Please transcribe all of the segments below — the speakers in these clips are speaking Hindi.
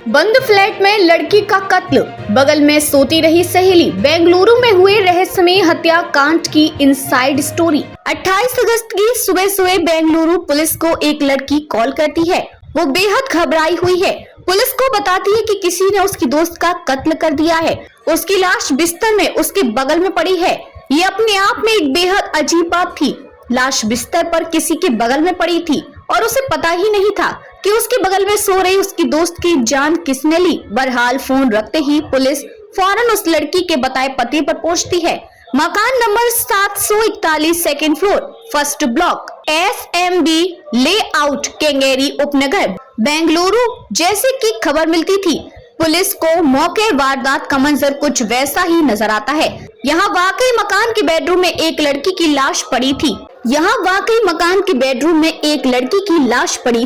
बंद फ्लैट में लड़की का कत्ल, बगल में सोती रही सहेली। बेंगलुरु में हुए रहस्यमय हत्याकांड की इनसाइड स्टोरी। 28 अगस्त की सुबह सुबह बेंगलुरु पुलिस को एक लड़की कॉल करती है। वो बेहद घबराई हुई है। पुलिस को बताती है कि किसी ने उसकी दोस्त का कत्ल कर दिया है। उसकी लाश बिस्तर में उसके बगल में पड़ी है। ये अपने आप में एक बेहद अजीब बात थी। लाश बिस्तर पर किसी के बगल में पड़ी थी और उसे पता ही नहीं था कि उसके बगल में सो रही उसकी दोस्त की जान किसने ली। बहरहाल फोन रखते ही पुलिस फौरन उस लड़की के बताए पते पर पहुंचती है। मकान number 741 second floor, first block, SMB layout, Kengeri उपनगर, बेंगलुरु। जैसे कि खबर मिलती थी, पुलिस को मौके वारदात का मंजर कुछ वैसा ही नजर आता है। यहाँ वाकई मकान के बेडरूम में एक लड़की की लाश पड़ी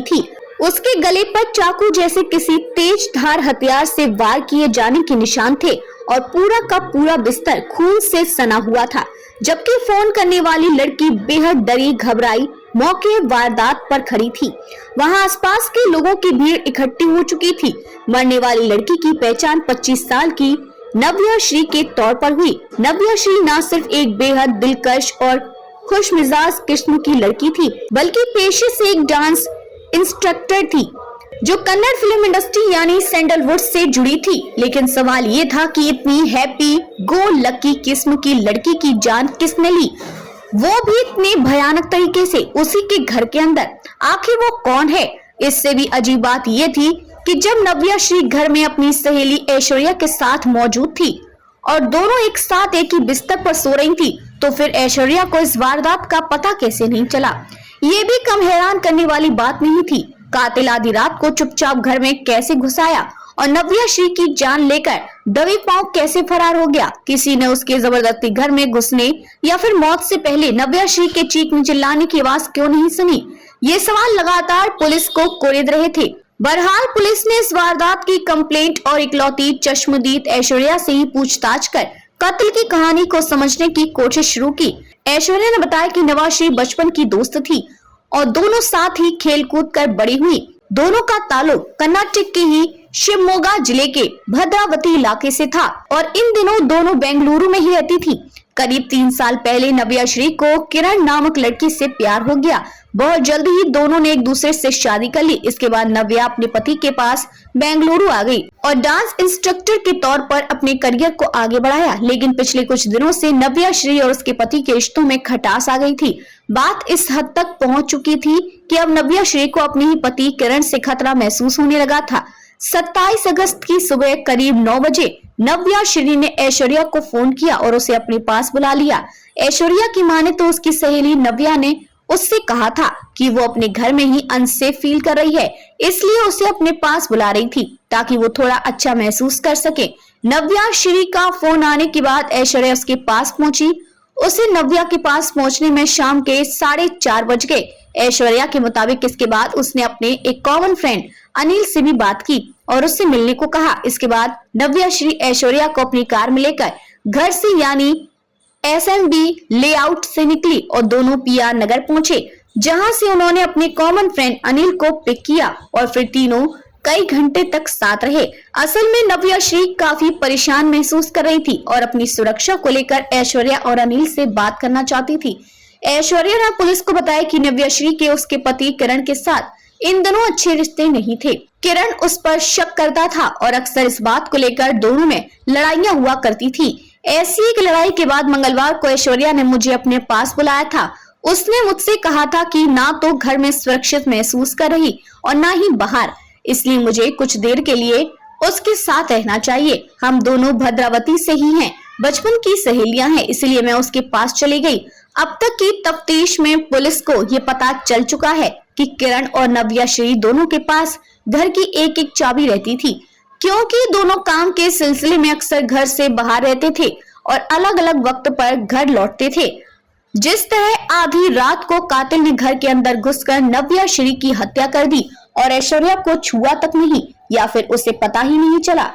थी। उसके गले पर चाकू जैसे किसी तेज धार हथियार से वार किए जाने के निशान थे और पूरा का पूरा बिस्तर खून से सना हुआ था। जबकि फोन करने वाली लड़की बेहद डरी घबराई मौके वारदात पर खड़ी थी। वहां आसपास के लोगों की भीड़ इकट्ठी हो चुकी थी। मरने वाली लड़की की पहचान 25 साल की नव्या श्री के तौर पर हुई। नव्या श्री न सिर्फ एक बेहद दिलकश और खुशमिजाज किस्म की लड़की थी, बल्कि पेशे से एक डांस इंस्ट्रक्टर थी जो कन्नड़ फिल्म इंडस्ट्री यानी सैंडलवुड से जुड़ी थी। लेकिन सवाल ये था कि इतनी हैप्पी गो लकी किस्म की लड़की की जान किसने ली, वो भी इतने भयानक तरीके से उसी के घर के अंदर। आखिर वो कौन है? इससे भी अजीब बात ये थी कि जब नव्या श्री घर में अपनी सहेली ऐश्वर्या के साथ मौजूद थी और दोनों एक साथ एक ही बिस्तर पर सो रही थी, तो फिर ऐश्वर्या को इस वारदात का पता कैसे नहीं चला? ये भी कम हैरान करने वाली बात नहीं थी। कातिल आधी रात को चुपचाप घर में कैसे घुस आया और नव्या श्री की जान लेकर दबे पांव कैसे फरार हो गया? किसी ने उसके जबरदस्ती घर में घुसने या फिर मौत से पहले नव्या श्री के चीखने चिल्लाने की आवाज क्यों नहीं सुनी? ये सवाल लगातार पुलिस को कोरेद रहे थे। बहरहाल पुलिस ने इस वारदात की कंप्लेंट और इकलौती चश्मदीद ऐश्वर्या से ही पूछताछ कर कत्ल की कहानी को समझने की कोशिश शुरू की। ऐश्वर्या ने बताया कि नव्या श्री बचपन की दोस्त थी और दोनों साथ ही खेल कूद कर बड़ी हुई। दोनों का ताल्लुक कर्नाटक के ही शिवमोगा जिले के भद्रावती इलाके से था और इन दिनों दोनों बेंगलुरु में ही रहती थी। करीब 3 साल पहले नव्या श्री को किरण नामक लड़की से प्यार हो गया। बहुत जल्दी ही दोनों ने एक दूसरे से शादी कर ली। इसके बाद नव्या अपने पति के पास बेंगलुरु आ गई और डांस इंस्ट्रक्टर के तौर पर अपने करियर को आगे बढ़ाया। लेकिन पिछले कुछ दिनों से नव्या श्री और उसके पति के रिश्तों में खटास आ गई थी। बात इस हद तक पहुंच चुकी थी कि अब नव्या श्री को अपने ही पति किरण से खतरा महसूस होने लगा था। 27 अगस्त की सुबह करीब 9 बजे नव्या श्री ने ऐश्वर्या को फोन किया और उसे अपने पास बुला लिया। ऐश्वर्या की माने तो उसकी सहेली नव्या ने उससे कहा था कि वो अपने घर में ही अनसेफ फील कर रही है, इसलिए उसे अपने पास बुला रही थी ताकि वो थोड़ा अच्छा महसूस कर सके। नव्या श्री का फोन आने के बाद ऐश्वर्या उसके पास पहुंची। उसे नव्या के पास पहुंचने में शाम के 4:30 बज गए। ऐश्वर्या के मुताबिक इसके बाद उसने अपने एक कॉमन फ्रेंड अनिल से भी बात की और उससे मिलने को कहा। इसके बाद नव्या श्री ऐश्वर्या को अपनी कार में लेकर घर से यानी SMB लेआउट से निकली और दोनों PR नगर पहुंचे, जहां से उन्होंने अपने कॉमन फ्रेंड अनिल को पिक किया और फिर तीनों कई घंटे तक साथ रहे। असल में नव्या श्री काफी परेशान महसूस कर रही थी और अपनी सुरक्षा को लेकर ऐश्वर्या और अनिल से बात करना चाहती थी। ऐश्वर्या ने पुलिस को बताया कि नव्या श्री के उसके पति किरण के साथ इन दोनों अच्छे रिश्ते नहीं थे। किरण उस पर शक करता था और अक्सर इस बात को लेकर दोनों में लड़ाइयां हुआ करती थी। ऐसी एक लड़ाई के बाद मंगलवार को ऐश्वर्या ने मुझे अपने पास बुलाया था। उसने मुझसे कहा था कि ना तो घर में सुरक्षित महसूस कर रही और ना ही बाहर, इसलिए मुझे कुछ देर के लिए उसके साथ रहना चाहिए। हम दोनों भद्रावती से ही हैं, बचपन की सहेलियां हैं, इसलिए मैं उसके पास चली गई। अब तक की तफ्तीश में पुलिस को ये पता चल चुका है कि किरण और नव्या श्री दोनों के पास घर की एक एक चाबी रहती थी, क्योंकि दोनों काम के सिलसिले में अक्सर घर से बाहर रहते थे और अलग अलग वक्त पर घर लौटते थे। जिस तरह आधी रात को कातिल ने घर के अंदर घुसकर नव्या श्री की हत्या कर दी और ऐश्वर्या को छुआ तक नहीं या फिर उसे पता ही नहीं चला,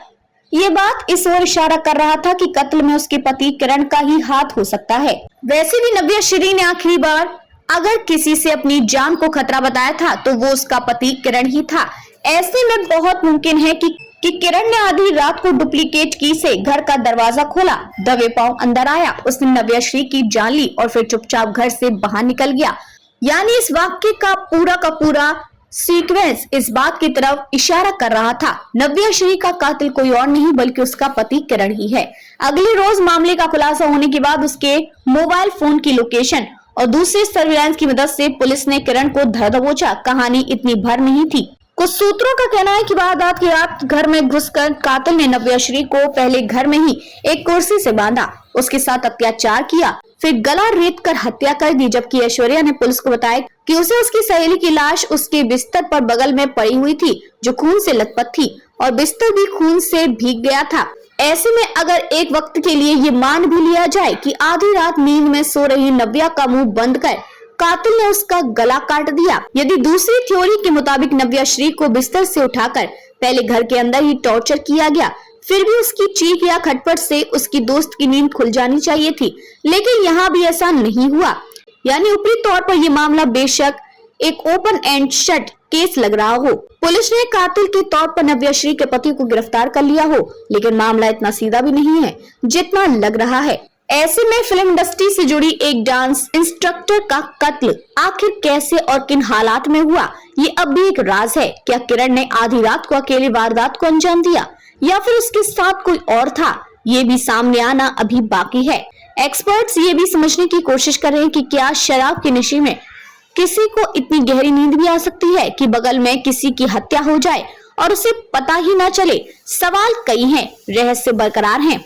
ये बात इस ओर इशारा कर रहा था कि कत्ल में उसके पति किरण का ही हाथ हो सकता है। वैसे भी नव्या श्री ने आखिरी बार अगर किसी से अपनी जान को खतरा बताया था तो वो उसका पति किरण ही था। ऐसे में बहुत मुमकिन है कि कि किरण ने आधी रात को डुप्लीकेट की से घर का दरवाजा खोला, दबे पांव अंदर आया, उसने नव्याश्री की जान ली और फिर चुपचाप घर से बाहर निकल गया। यानी इस वाक्य का पूरा सीक्वेंस इस बात की तरफ इशारा कर रहा था, नव्याश्री का कातिल कोई और नहीं बल्कि उसका पति किरण ही है। अगले रोज मामले का खुलासा होने के बाद उसके मोबाइल फोन की लोकेशन और दूसरे सर्विलांस की मदद से पुलिस ने किरण को धर दबोचा। कहानी इतनी भर नहीं थी। कुछ सूत्रों का कहना है कि वारदात की रात घर में घुसकर कातिल ने नव्याश्री को पहले घर में ही एक कुर्सी से बांधा, उसके साथ अत्याचार किया, फिर गला रेत कर हत्या कर दी। जबकि ऐश्वर्या ने पुलिस को बताया कि उसे उसकी सहेली की लाश उसके बिस्तर पर बगल में पड़ी हुई थी, जो खून से लथपथ थी और बिस्तर भी खून से भीग गया था। ऐसे में अगर एक वक्त के लिए ये मान भी लिया जाए कि आधी रात नींद में सो रही नव्या का मुंह बंद कर कातिल ने उसका गला काट दिया, यदि दूसरी थ्योरी के मुताबिक नव्याश्री को बिस्तर से उठाकर पहले घर के अंदर ही टॉर्चर किया गया, फिर भी उसकी चीख या खटपट से उसकी दोस्त की नींद खुल जानी चाहिए थी, लेकिन यहाँ भी ऐसा नहीं हुआ। यानी ऊपरी तौर पर यह मामला बेशक एक ओपन एंड शट केस लग रहा हो, पुलिस ने कातिल के तौर पर नव्याश्री के पति को गिरफ्तार कर लिया हो, लेकिन मामला इतना सीधा भी नहीं है जितना लग रहा है। ऐसे में फिल्म इंडस्ट्री से जुड़ी एक डांस इंस्ट्रक्टर का कत्ल आखिर कैसे और किन हालात में हुआ, ये अब भी एक राज है। क्या किरण ने आधी रात को अकेले वारदात को अंजाम दिया या फिर उसके साथ कोई और था, ये भी सामने आना अभी बाकी है। एक्सपर्ट्स ये भी समझने की कोशिश कर रहे हैं कि क्या शराब के नशे में किसी को इतनी गहरी नींद भी आ सकती है कि बगल में किसी की हत्या हो जाए और उसे पता ही ना चले। सवाल कई हैं, रहस्य बरकरार हैं।